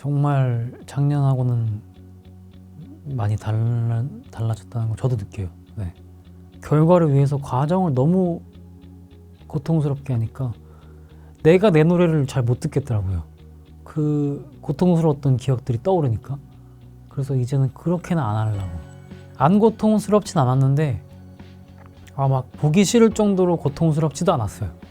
정말 작년하고는 많이 달라졌다는 걸 저도 느껴요. 네. 결과를 위해서 과정을 너무 고통스럽게 하니까 내가 내 노래를 잘 못 듣겠더라고요. 그 고통스러웠던 기억들이 떠오르니까. 그래서 이제는 그렇게는 안 하려고. 안 고통스럽진 않았는데 막 보기 싫을 정도로 고통스럽지도 않았어요.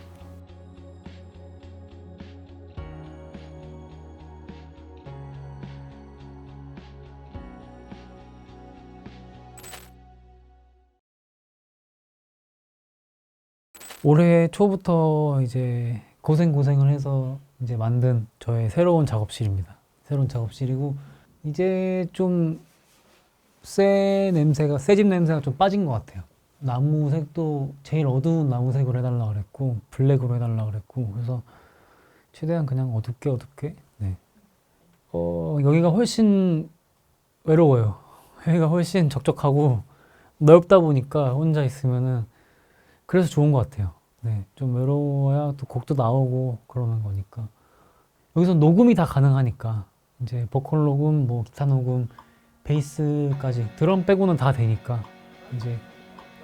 올해 초부터 이제 고생을 해서 이제 만든 저의 새로운 작업실입니다. 새로운 작업실이고 이제 좀 새 집 냄새가 좀 빠진 것 같아요. 나무색도 제일 어두운 나무색으로 해달라 그랬고 블랙으로 해달라 그랬고 그래서 최대한 그냥 어둡게 네. 여기가 훨씬 외로워요. 여기가 훨씬 적적하고 넓다 보니까 혼자 있으면은 그래서 좋은 것 같아요. 네, 좀 외로워야 또 곡도 나오고 그러는 거니까. 여기서 녹음이 다 가능하니까 이제 보컬 녹음, 뭐 기타 녹음, 베이스까지 드럼 빼고는 다 되니까 이제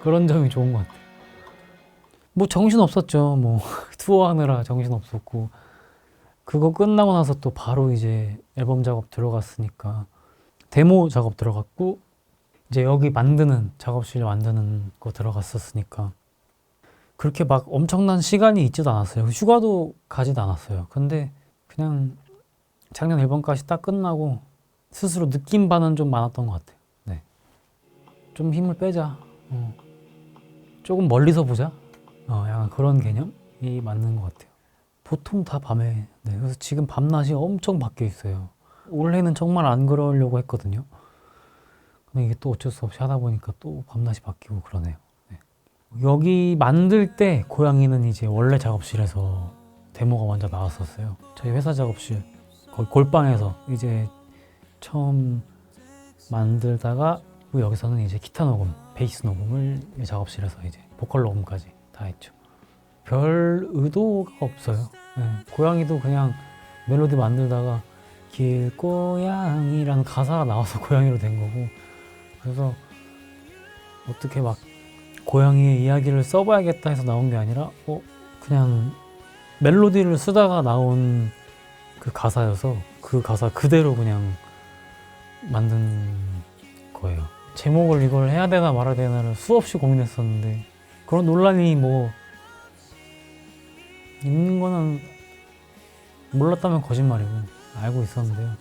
그런 점이 좋은 것 같아요. 뭐 정신 없었죠. 뭐 투어하느라 정신 없었고 그거 끝나고 나서 또 바로 이제 앨범 작업 들어갔으니까 데모 작업 들어갔고 이제 여기 만드는 작업실 만드는 거 들어갔었으니까 그렇게 막 엄청난 시간이 있지도 않았어요. 휴가도 가지도 않았어요. 근데 그냥 작년 앨범까지 딱 끝나고 스스로 느낀 바는 좀 많았던 것 같아요. 네. 좀 힘을 빼자. 조금 멀리서 보자. 약간 그런 개념이 맞는 것 같아요. 보통 다 밤에. 네. 그래서 지금 밤낮이 엄청 바뀌어 있어요. 올해는 정말 안 그러려고 했거든요. 근데 이게 또 어쩔 수 없이 하다 보니까 또 밤낮이 바뀌고 그러네요. 네. 여기 만들 때 고양이는 이제 원래 작업실에서 데모가 먼저 나왔었어요. 저희 회사 작업실 거기 골방에서 이제 처음 만들다가 여기서는 이제 기타 녹음, 베이스 녹음을 작업실에서 이제 보컬 녹음까지 다 했죠. 별 의도가 없어요. 네. 고양이도 그냥 멜로디 만들다가 길고양이라는 가사가 나와서 고양이로 된 거고 그래서 어떻게 막 고양이의 이야기를 써봐야겠다 해서 나온 게 아니라 그냥 멜로디를 쓰다가 나온 그 가사여서 그 가사 그대로 그냥 만든 거예요. 제목을 이걸 해야 되나 말아야 되나를 수없이 고민했었는데 그런 논란이 뭐 있는 거는 몰랐다면 거짓말이고 알고 있었는데요.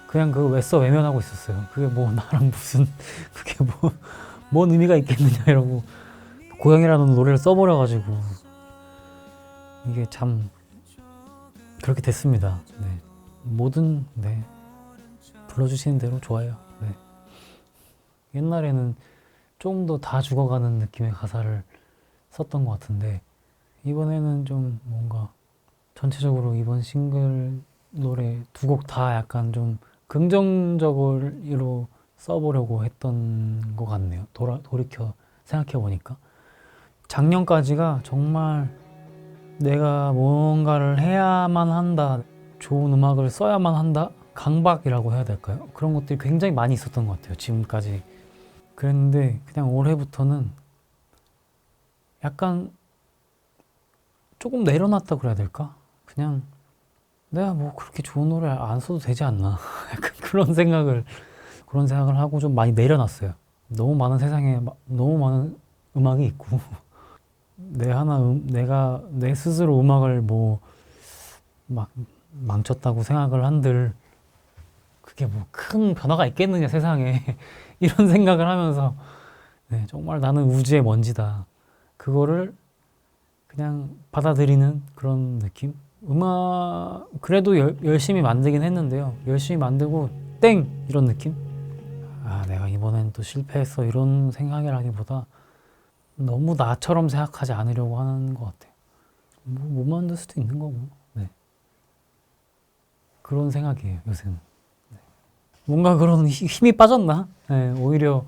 그냥 그거 왜 써 외면하고 있었어요. 그게 뭐 나랑 무슨 그게 뭔 의미가 있겠느냐 이러고 고양이라는 노래를 써버려가지고 이게 참 그렇게 됐습니다. 네. 뭐든 네. 불러주시는 대로 좋아요. 네. 옛날에는 좀 더 다 죽어가는 느낌의 가사를 썼던 것 같은데 이번에는 좀 뭔가 전체적으로 이번 싱글 노래 두 곡 다 약간 좀 긍정적으로 써보려고 했던 것 같네요. 돌이켜 생각해보니까 작년까지가 정말 내가 뭔가를 해야만 한다, 좋은 음악을 써야만 한다, 강박이라고 해야 될까요? 그런 것들이 굉장히 많이 있었던 것 같아요. 지금까지 그랬는데 그냥 올해부터는 약간 조금 내려놨다 그래야 될까? 그냥 내가 뭐 그렇게 좋은 노래 안 써도 되지 않나 약간 그런 생각을 하고 좀 많이 내려놨어요. 너무 많은 세상에 너무 많은 음악이 있고 내가 내 스스로 음악을 뭐 막 망쳤다고 생각을 한들 그게 뭐 큰 변화가 있겠느냐 세상에 이런 생각을 하면서 네, 정말 나는 우주의 먼지다. 그거를 그냥 받아들이는 그런 느낌? 음악 그래도 열심히 만들긴 했는데요. 열심히 만들고 땡! 이런 느낌? 내가 이번엔 또 실패했어 이런 생각이라기보다 너무 나처럼 생각하지 않으려고 하는 것 같아요. 못 만들 수도 있는 거고 네. 그런 생각이에요 요새는. 네. 뭔가 그런 힘이 빠졌나? 네, 오히려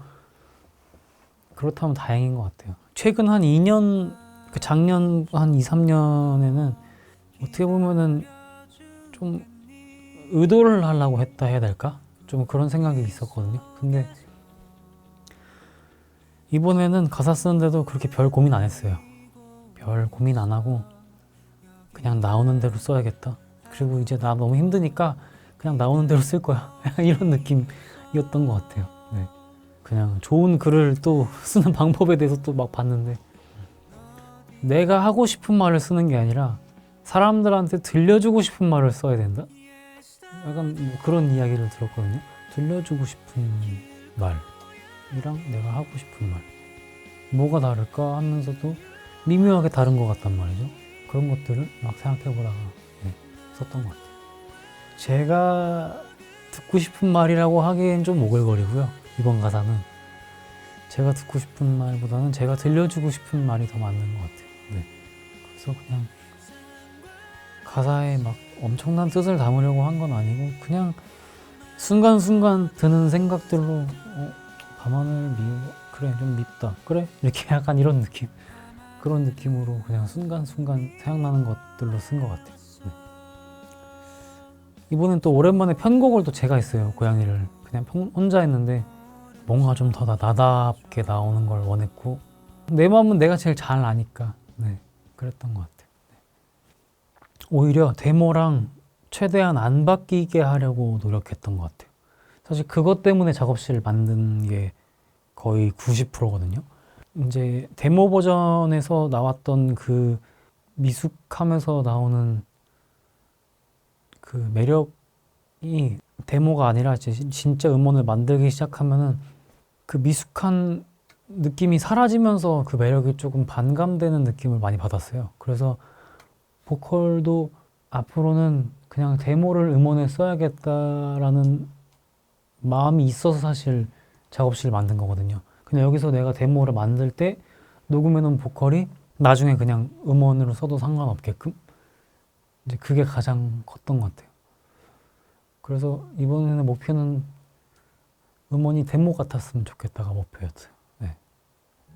그렇다면 다행인 것 같아요. 최근 한 2년, 작년 한 2, 3년에는 어떻게 보면은 좀 의도를 하려고 했다 해야 될까? 좀 그런 생각이 있었거든요. 근데 이번에는 가사 쓰는데도 그렇게 별 고민 안 했어요. 별 고민 안 하고 그냥 나오는 대로 써야겠다. 그리고 이제 나 너무 힘드니까 그냥 나오는 대로 쓸 거야. 이런 느낌이었던 것 같아요. 네. 그냥 좋은 글을 또 쓰는 방법에 대해서 또 막 봤는데 내가 하고 싶은 말을 쓰는 게 아니라 사람들한테 들려주고 싶은 말을 써야 된다? 약간 뭐 그런 이야기를 들었거든요. 들려주고 싶은 말이랑 내가 하고 싶은 말 뭐가 다를까 하면서도 미묘하게 다른 것 같단 말이죠. 그런 것들을 막 생각해보다가 썼던 것 같아요. 제가 듣고 싶은 말이라고 하기엔 좀 오글거리고요. 이번 가사는 제가 듣고 싶은 말보다는 제가 들려주고 싶은 말이 더 맞는 것 같아요. 네. 그래서 그냥 가사에 막 엄청난 뜻을 담으려고 한 건 아니고 그냥 순간순간 드는 생각들로 밤하늘 그래 좀 밉다 그래 이렇게 약간 이런 느낌 그런 느낌으로 그냥 순간순간 생각나는 것들로 쓴 것 같아요. 네. 이번엔 또 오랜만에 편곡을 또 제가 했어요. 고양이를 그냥 혼자 했는데 뭔가 좀 더 나답게 나오는 걸 원했고 내 마음은 내가 제일 잘 아니까 그랬던 것 같아요. 오히려 데모랑 최대한 안 바뀌게 하려고 노력했던 것 같아요. 사실 그것 때문에 작업실을 만든 게 거의 90%거든요. 이제 데모 버전에서 나왔던 그 미숙함에서 나오는 그 매력이 데모가 아니라 진짜 음원을 만들기 시작하면은 그 미숙한 느낌이 사라지면서 그 매력이 조금 반감되는 느낌을 많이 받았어요. 그래서 보컬도 앞으로는 그냥 데모를 음원에 써야겠다라는 마음이 있어서 사실 작업실을 만든 거거든요. 그냥 여기서 내가 데모를 만들 때 녹음해놓은 보컬이 나중에 그냥 음원으로 써도 상관없게끔 이제 그게 가장 컸던 것 같아요. 그래서 이번에는 목표는 음원이 데모 같았으면 좋겠다가 목표였어요. 네.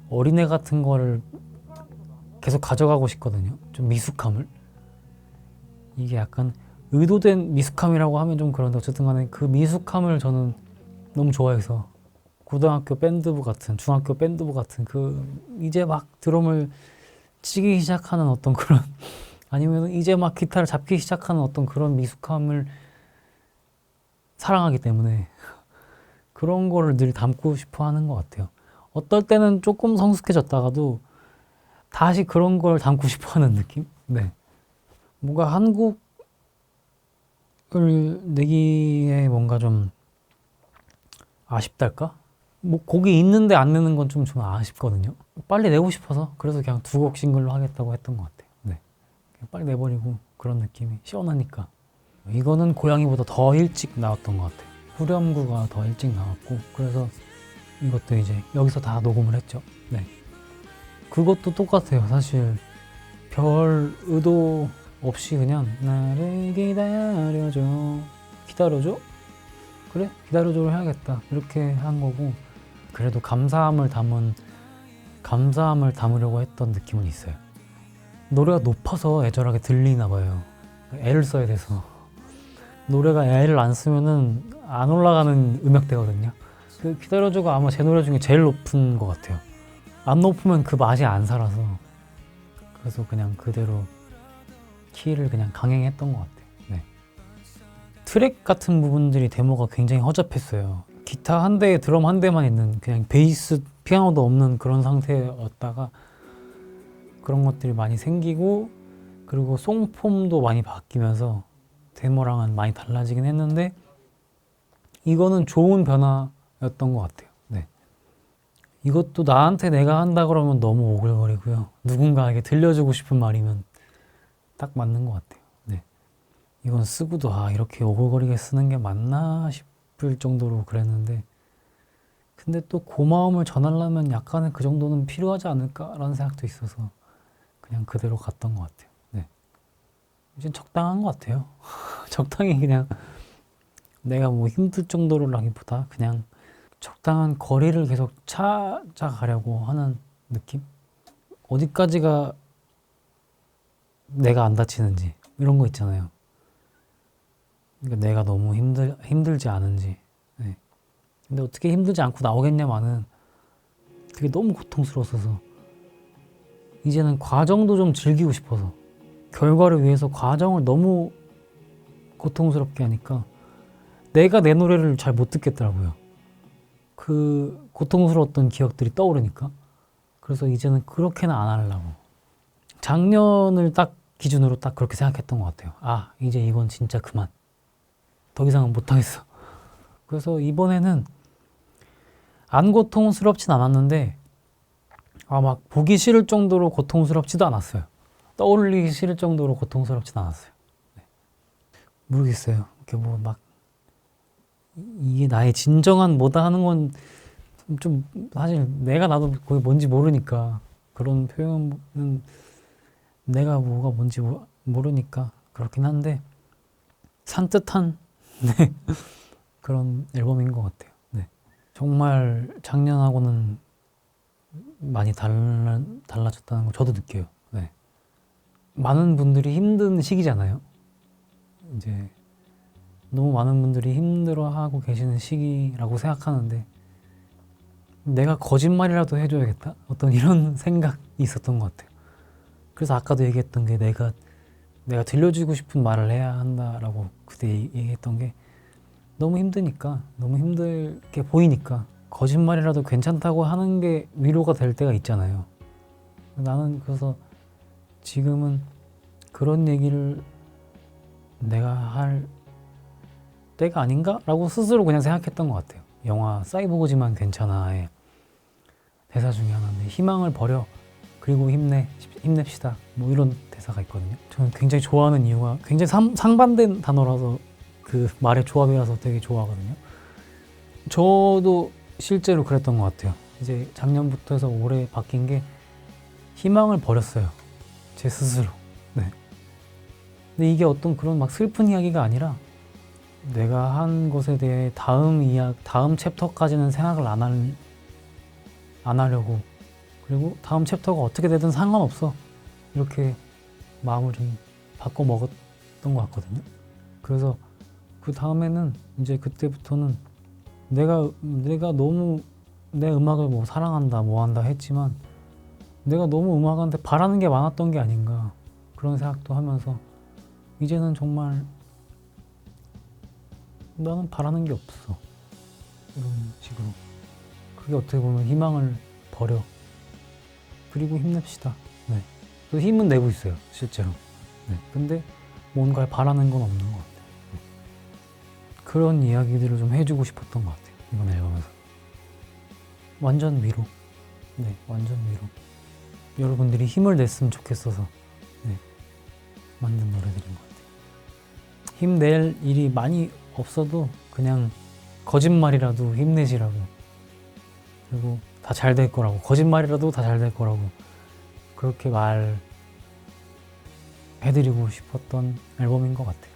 어린애 같은 거를 계속 가져가고 싶거든요. 좀 미숙함을. 이게 약간 의도된 미숙함이라고 하면 좀 그런데 어쨌든 간에 그 미숙함을 저는 너무 좋아해서 고등학교 밴드부 같은 중학교 밴드부 같은 그 이제 막 드럼을 치기 시작하는 어떤 그런 아니면 이제 막 기타를 잡기 시작하는 어떤 그런 미숙함을 사랑하기 때문에 그런 거를 늘 담고 싶어 하는 것 같아요. 어떨 때는 조금 성숙해졌다가도 다시 그런 걸 담고 싶어 하는 느낌? 네. 뭔가 한 곡을 내기에 뭔가 좀 아쉽달까? 뭐 곡이 있는데 안 내는 건 좀 저는 아쉽거든요. 빨리 내고 싶어서 그래서 그냥 두 곡 싱글로 하겠다고 했던 것 같아요. 네. 그냥 빨리 내버리고 그런 느낌이 시원하니까. 이거는 고양이보다 더 일찍 나왔던 것 같아요. 후렴구가 더 일찍 나왔고 그래서 이것도 이제 여기서 다 녹음을 했죠. 네. 그것도 똑같아요. 사실 별 의도 없이 그냥 나를 기다려줘? 그래? 기다려줘를 해야겠다. 이렇게 한 거고 그래도 감사함을 담으려고 했던 느낌은 있어요. 노래가 높아서 애절하게 들리나 봐요. 애를 써야 돼서 노래가 애를 안 쓰면은 안 올라가는 음역대거든요. 그 기다려줘가 아마 제 노래 중에 제일 높은 것 같아요. 안 높으면 그 맛이 안 살아서 그래서 그냥 그대로 키를 그냥 강행했던 것 같아요. 네. 트랙 같은 부분들이 데모가 굉장히 허접했어요. 기타 한 대에 드럼 한 대만 있는 그냥 베이스 피아노도 없는 그런 상태였다가 그런 것들이 많이 생기고 그리고 송폼도 많이 바뀌면서 데모랑은 많이 달라지긴 했는데 이거는 좋은 변화였던 것 같아요. 네. 이것도 나한테 내가 한다 그러면 너무 오글거리고요. 누군가에게 들려주고 싶은 말이면 딱 맞는 것 같아요. 네. 이건 쓰고도 이렇게 오글거리게 쓰는 게 맞나 싶을 정도로 그랬는데 근데 또 고마움을 전하려면 약간의 그 정도는 필요하지 않을까라는 생각도 있어서 그냥 그대로 갔던 것 같아요. 네. 이제 적당한 것 같아요. 적당히 그냥 내가 뭐 힘들 정도로라기보다 그냥 적당한 거리를 계속 찾아가려고 하는 느낌? 어디까지가 내가 안 다치는지 이런 거 있잖아요. 그러니까 내가 너무 힘들지 않은지. 네. 근데 어떻게 힘들지 않고 나오겠냐마는 그게 너무 고통스러웠어서 이제는 과정도 좀 즐기고 싶어서 결과를 위해서 과정을 너무 고통스럽게 하니까 내가 내 노래를 잘 못 듣겠더라고요. 그 고통스러웠던 기억들이 떠오르니까. 그래서 이제는 그렇게는 안 하려고. 작년을 딱 기준으로 딱 그렇게 생각했던 것 같아요. 아, 이제 이건 진짜 그만. 더 이상은 못하겠어. 그래서 이번에는 안 고통스럽진 않았는데 막 보기 싫을 정도로 고통스럽지도 않았어요. 떠올리기 싫을 정도로 고통스럽진 않았어요. 네. 모르겠어요. 이렇게 뭐 막 이게 나의 진정한 뭐다 하는 건 좀 사실 내가 나도 그게 뭔지 모르니까 그런 표현은 내가 뭐가 뭔지 모르니까 그렇긴 한데 산뜻한 네. 그런 앨범인 것 같아요. 네. 정말 작년하고는 많이 달라졌다는 걸 저도 느껴요. 네. 많은 분들이 힘든 시기잖아요. 이제 너무 많은 분들이 힘들어하고 계시는 시기라고 생각하는데 내가 거짓말이라도 해줘야겠다? 어떤 이런 생각이 있었던 것 같아요. 그래서 아까도 얘기했던 게 내가 들려주고 싶은 말을 해야 한다라고 그때 얘기했던 게 너무 힘드니까, 너무 힘들게 보이니까 거짓말이라도 괜찮다고 하는 게 위로가 될 때가 있잖아요. 나는 그래서 지금은 그런 얘기를 내가 할 때가 아닌가? 라고 스스로 그냥 생각했던 것 같아요. 영화 사이보그지만 괜찮아의 대사 중에 하나인데 희망을 버려 그리고 힘냅시다 뭐 이런 대사가 있거든요. 저는 굉장히 좋아하는 이유가 굉장히 상반된 단어라서 그 말의 조합이라서 되게 좋아하거든요. 저도 실제로 그랬던 것 같아요. 이제 작년부터 해서 올해 바뀐 게 희망을 버렸어요. 제 스스로. 네. 근데 이게 어떤 그런 막 슬픈 이야기가 아니라 내가 한 것에 대해 다음 챕터까지는 생각을 안 하려고 그리고 다음 챕터가 어떻게 되든 상관없어 이렇게 마음을 좀 바꿔 먹었던 것 같거든요. 그래서 그 다음에는 이제 그때부터는 내가 너무 내 음악을 뭐 사랑한다 뭐 한다 했지만 내가 너무 음악한테 바라는 게 많았던 게 아닌가 그런 생각도 하면서 이제는 정말 나는 바라는 게 없어 이런 식으로 그게 어떻게 보면 희망을 버려 그리고 힘냅시다. 네. 그 힘은 내고 있어요 실제로. 네. 근데 뭔가를 바라는 건 없는 것 같아요. 네. 그런 이야기들을 좀 해주고 싶었던 것 같아요 이번 앨범에서. 완전 위로. 네, 완전 위로. 여러분들이 힘을 냈으면 좋겠어서 네, 만든 노래들인 것 같아요. 힘낼 일이 많이 없어도 그냥 거짓말이라도 힘내시라고 그리고 다 잘 될 거라고 거짓말이라도 다 잘 될 거라고 그렇게 말해드리고 싶었던 앨범인 것 같아요.